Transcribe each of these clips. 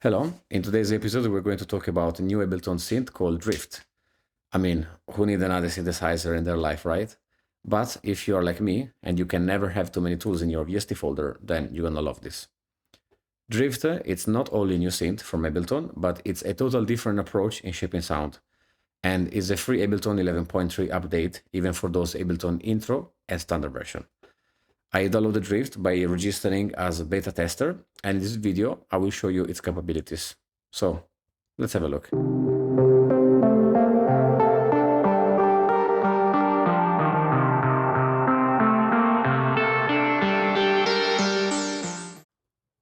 Hello, in today's episode we're going to talk about a new Ableton synth called Drift. I mean, who need another synthesizer in their life, right? But if you are like me and you can never have too many tools in your VST folder, then you're gonna love this. Drift, it's not only a new synth from Ableton, but it's a total different approach in shaping sound, and is a free Ableton 11.3 update even for those Ableton Intro and Standard version. I downloaded Drift by registering as a beta tester, and in this video I will show you its capabilities. So let's have a look.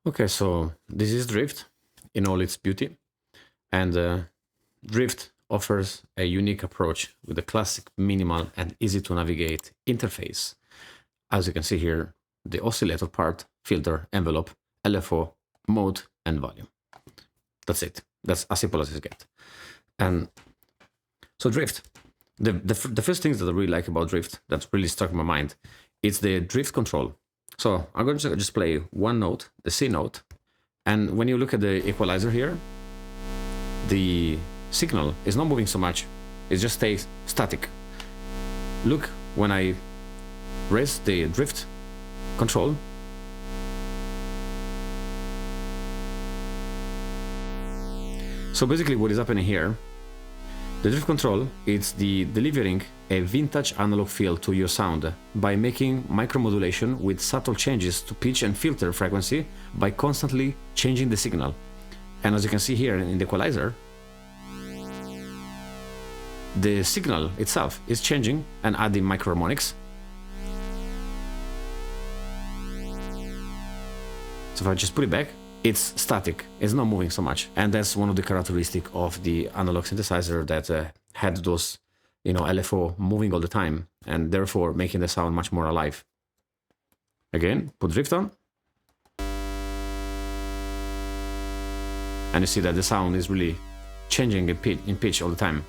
Okay, so this is Drift in all its beauty, and Drift offers a unique approach with a classic, minimal, and easy to navigate interface. As you can see here, the oscillator part, filter, envelope, LFO, mode, and volume. That's it. That's as simple as it gets. And so Drift, the first things that I really like about Drift that really stuck in my mind, it's the drift control. So I'm going to just play one note, the C note, and when you look at the equalizer here, the signal is not moving so much. It just stays static. Look, when I raise the drift control, so basically what is happening here, the drift control is delivering a vintage analog feel to your sound by making micromodulation with subtle changes to pitch and filter frequency by constantly changing the signal. And as you can see here in the equalizer, the signal itself is changing and adding microharmonics. So if I just put it back, it's static, it's not moving so much. And that's one of the characteristics of the analog synthesizer that had those, LFO moving all the time, and therefore making the sound much more alive. Again, put drift on. And you see that the sound is really changing in pitch all the time.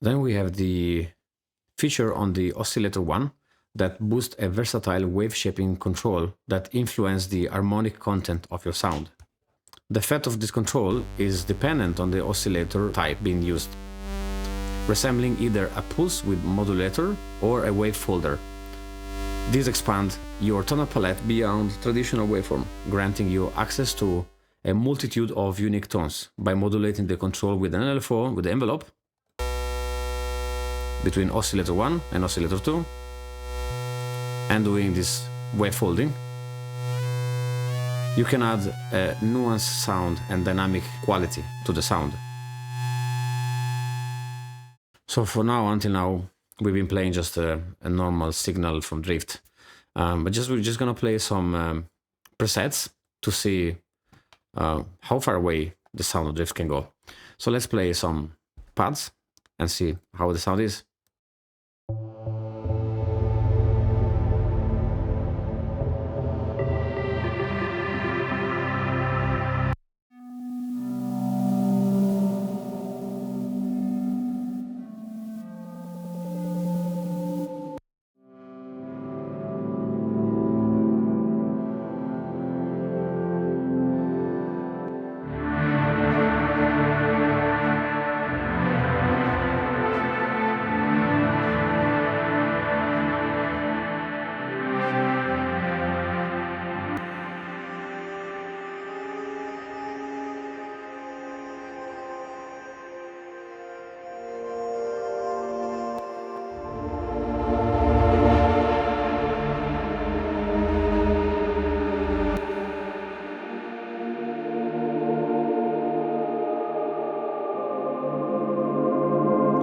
Then we have the feature on the oscillator 1 that boosts a versatile wave shaping control that influences the harmonic content of your sound. The effect of this control is dependent on the oscillator type being used, resembling either a pulse width modulator or a wave folder. These expand your tonal palette beyond traditional waveform, granting you access to a multitude of unique tones by modulating the control with an LFO with the envelope between oscillator 1 and oscillator 2, and doing this wave folding. You can add a nuanced sound and dynamic quality to the sound. So for now, until now, we've been playing just a normal signal from Drift, but we're just gonna play some presets to see how far away the sound of Drift can go. So let's play some pads and see how the sound is.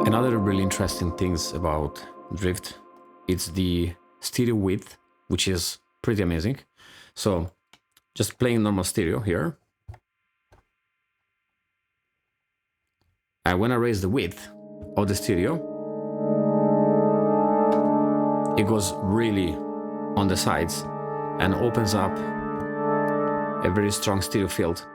Another really interesting things about Drift, it's the stereo width, which is pretty amazing. So just playing normal stereo here. And when I raise the width of the stereo, it goes really on the sides and opens up a very strong stereo field.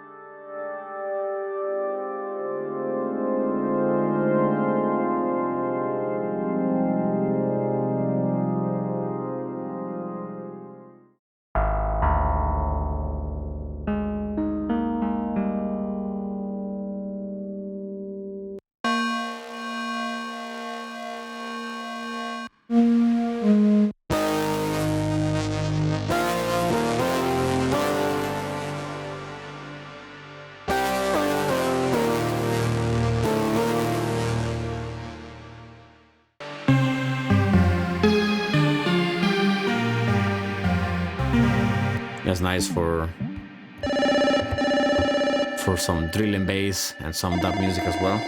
nice for some drill and bass and some dub music as well.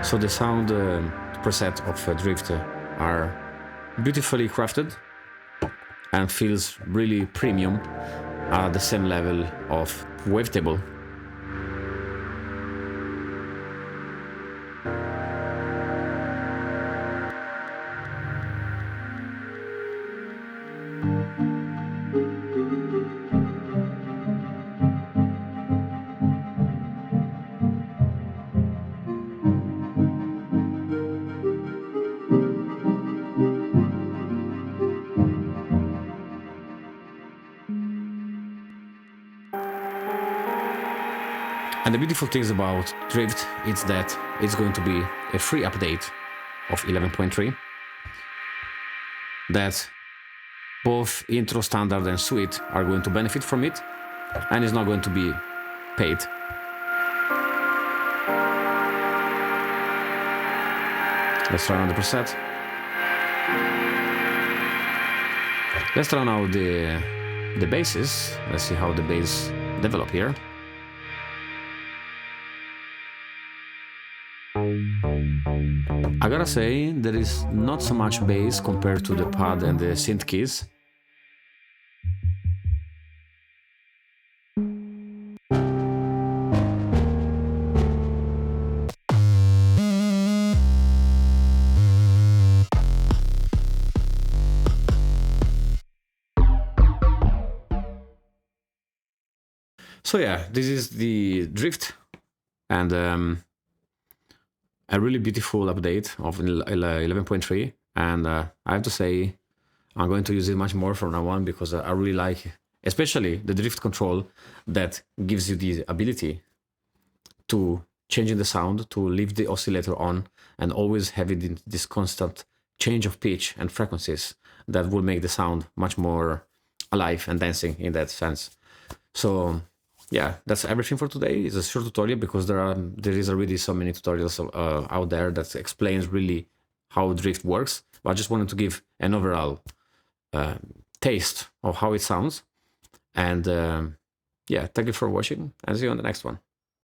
So the sound preset of Drift are beautifully crafted and feels really premium at the same level of Wavetable. And the beautiful things about Drift is that it's going to be a free update of 11.3, that both intro, standard and suite are going to benefit from it, and it's not going to be paid. Let's try on the preset. Let's try now the basses. Let's see how the bass develop here. I gotta say, there is not so much bass compared to the pad and the synth keys. So yeah, this is the Drift, and a really beautiful update of 11.3, and I have to say I'm going to use it much more from now on, because I really like, especially the drift control that gives you the ability to change the sound, to leave the oscillator on, and always having this constant change of pitch and frequencies that will make the sound much more alive and dancing in that sense. So yeah, that's everything for today. It's a short tutorial because there is already so many tutorials out there that explains really how Drift works. But I just wanted to give an overall taste of how it sounds. And yeah, thank you for watching, and see you on the next one.